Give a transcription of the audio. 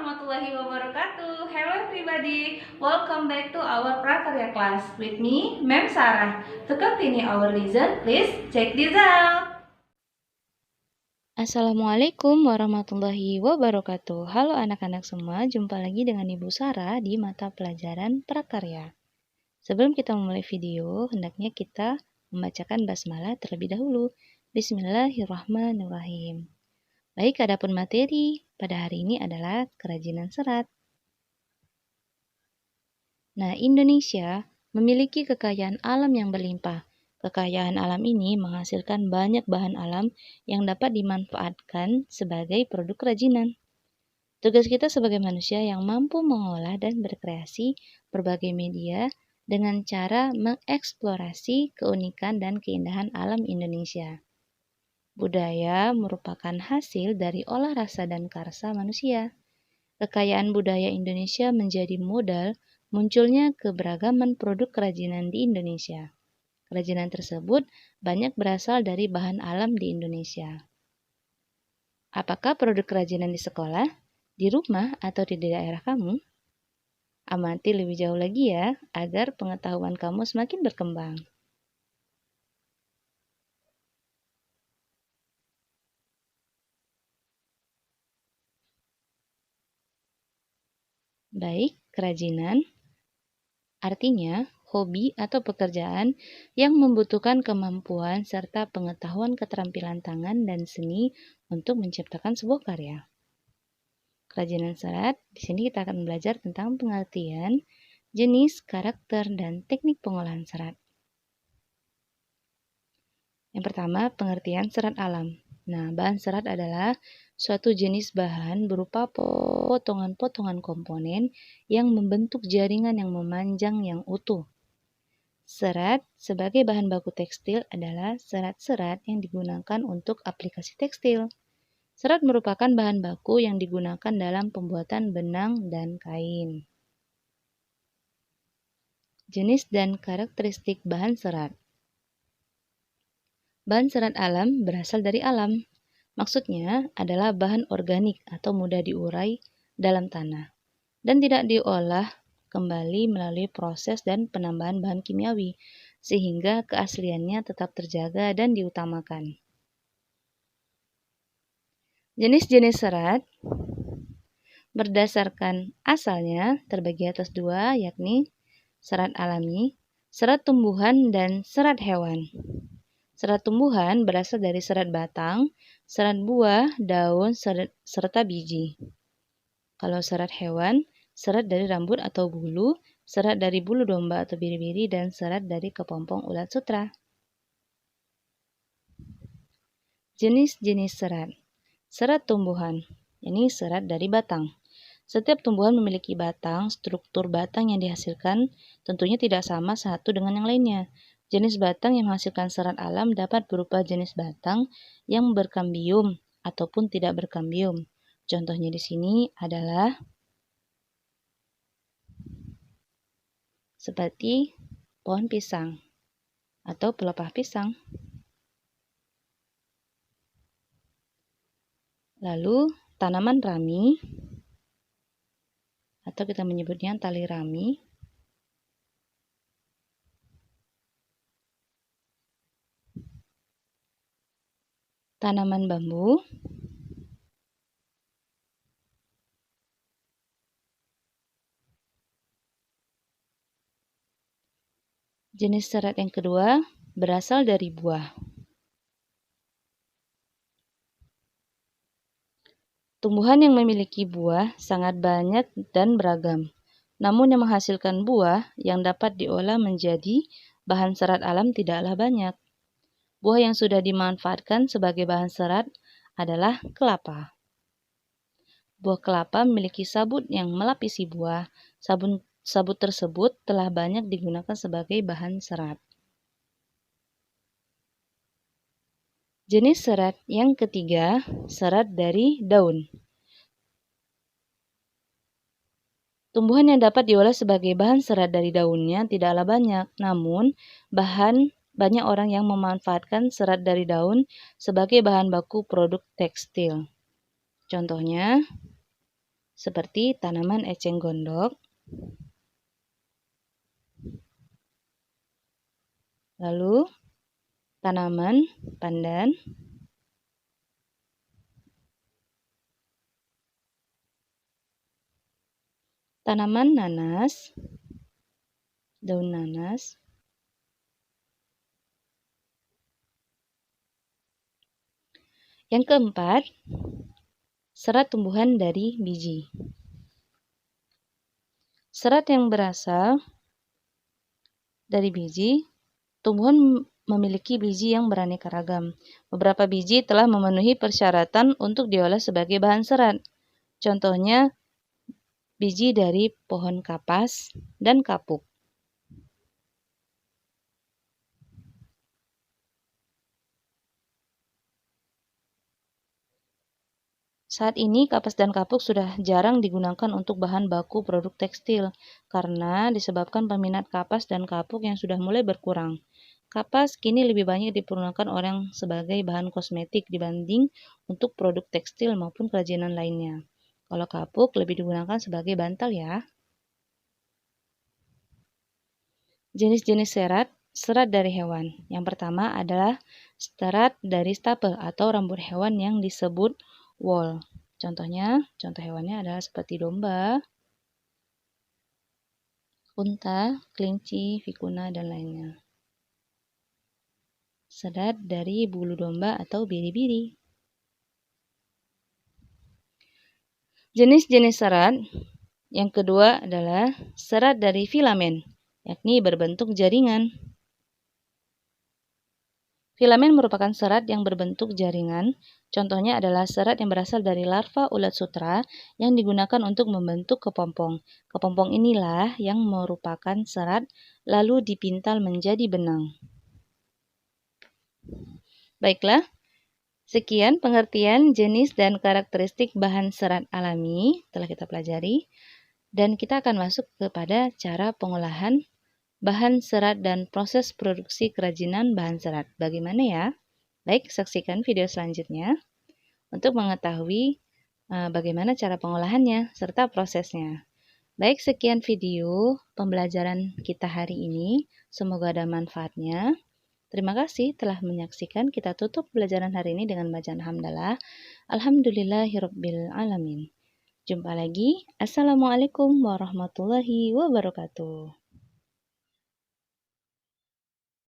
warahmatullahi wabarakatuh. Hello everybody, welcome back to our Prakarya class with me, Ma'am Sarah. To continue our lesson, please check this out. Assalamualaikum warahmatullahi wabarakatuh. Halo anak-anak semua, jumpa lagi dengan Ibu Sarah di mata pelajaran Prakarya. Sebelum kita memulai video, hendaknya kita membacakan basmalah terlebih dahulu. Bismillahirrahmanirrahim. Baik, adapun materi pada hari ini adalah kerajinan serat. Nah, Indonesia memiliki kekayaan alam yang berlimpah. Kekayaan alam ini menghasilkan banyak bahan alam yang dapat dimanfaatkan sebagai produk kerajinan. Tugas kita sebagai manusia yang mampu mengolah dan berkreasi berbagai media dengan cara mengeksplorasi keunikan dan keindahan alam Indonesia. Budaya merupakan hasil dari olah rasa dan karsa manusia. Kekayaan budaya Indonesia menjadi modal munculnya keberagaman produk kerajinan di Indonesia. Kerajinan tersebut banyak berasal dari bahan alam di Indonesia. Apakah produk kerajinan di sekolah, di rumah, atau di daerah kamu? Amati lebih jauh lagi ya, agar pengetahuan kamu semakin berkembang. Baik, kerajinan artinya hobi atau pekerjaan yang membutuhkan kemampuan serta pengetahuan keterampilan tangan dan seni untuk menciptakan sebuah karya. Kerajinan serat, di sini kita akan belajar tentang pengertian, jenis, karakter, dan teknik pengolahan serat. Yang pertama, pengertian serat alam. Nah, bahan serat adalah suatu jenis bahan berupa potongan-potongan komponen yang membentuk jaringan yang memanjang yang utuh. Serat sebagai bahan baku tekstil adalah serat-serat yang digunakan untuk aplikasi tekstil. Serat merupakan bahan baku yang digunakan dalam pembuatan benang dan kain. Jenis dan karakteristik bahan serat. Bahan serat alam berasal dari alam. Maksudnya adalah bahan organik atau mudah diurai dalam tanah dan tidak diolah kembali melalui proses dan penambahan bahan kimiawi, sehingga keasliannya tetap terjaga dan diutamakan. Jenis-jenis serat berdasarkan asalnya terbagi atas dua, yakni serat alami, serat tumbuhan, dan serat hewan. Serat tumbuhan berasal dari serat batang, serat buah, daun, serta biji. Kalau serat hewan, serat dari rambut atau bulu, serat dari bulu domba atau biri-biri, dan serat dari kepompong ulat sutra. Jenis-jenis serat. Serat tumbuhan, ini serat dari batang. Setiap tumbuhan memiliki batang, struktur batang yang dihasilkan tentunya tidak sama satu dengan yang lainnya. Jenis batang yang menghasilkan serat alam dapat berupa jenis batang yang berkambium ataupun tidak berkambium. Contohnya di sini adalah seperti pohon pisang atau pelepah pisang. Lalu tanaman rami atau kita menyebutnya tali rami. Tanaman bambu. Jenis serat yang kedua berasal dari buah. Tumbuhan yang memiliki buah sangat banyak dan beragam. Namun yang menghasilkan buah yang dapat diolah menjadi bahan serat alam tidaklah banyak. Buah yang sudah dimanfaatkan sebagai bahan serat adalah kelapa. Buah kelapa memiliki sabut yang melapisi buah. Sabut tersebut telah banyak digunakan sebagai bahan serat. Jenis serat yang ketiga, serat dari daun. Tumbuhan yang dapat diolah sebagai bahan serat dari daunnya tidaklah banyak, namun banyak orang yang memanfaatkan serat dari daun sebagai bahan baku produk tekstil. Contohnya, seperti tanaman eceng gondok, lalu tanaman pandan, tanaman nanas, daun nanas, yang keempat, serat tumbuhan dari biji. Serat yang berasal dari biji, tumbuhan memiliki biji yang beraneka ragam. Beberapa biji telah memenuhi persyaratan untuk diolah sebagai bahan serat. Contohnya, biji dari pohon kapas dan kapuk. Saat ini kapas dan kapuk sudah jarang digunakan untuk bahan baku produk tekstil karena disebabkan peminat kapas dan kapuk yang sudah mulai berkurang. Kapas kini lebih banyak dipergunakan orang sebagai bahan kosmetik dibanding untuk produk tekstil maupun kerajinan lainnya. Kalau kapuk lebih digunakan sebagai bantal ya. Jenis-jenis serat dari hewan. Yang pertama adalah serat dari stapel atau rambut hewan yang disebut wool. Contohnya, contoh hewannya adalah seperti domba, unta, kelinci, vikuna, dan lainnya. Serat dari bulu domba atau biri-biri. Jenis-jenis serat yang kedua adalah serat dari filamen, yakni berbentuk jaringan. Filamen merupakan serat yang berbentuk jaringan. Contohnya adalah serat yang berasal dari larva ulat sutra yang digunakan untuk membentuk kepompong. Kepompong inilah yang merupakan serat lalu dipintal menjadi benang. Baiklah, sekian pengertian jenis dan karakteristik bahan serat alami telah kita pelajari. Dan kita akan masuk kepada cara pengolahan bahan serat dan proses produksi kerajinan bahan serat. Bagaimana ya? Baik, saksikan video selanjutnya untuk mengetahui bagaimana cara pengolahannya serta prosesnya. Baik, sekian video pembelajaran kita hari ini. Semoga ada manfaatnya. Terima kasih telah menyaksikan. Kita tutup pelajaran hari ini dengan bacaan hamdalah. Alhamdulillahirabbil alamin. Jumpa lagi. Assalamualaikum warahmatullahi wabarakatuh.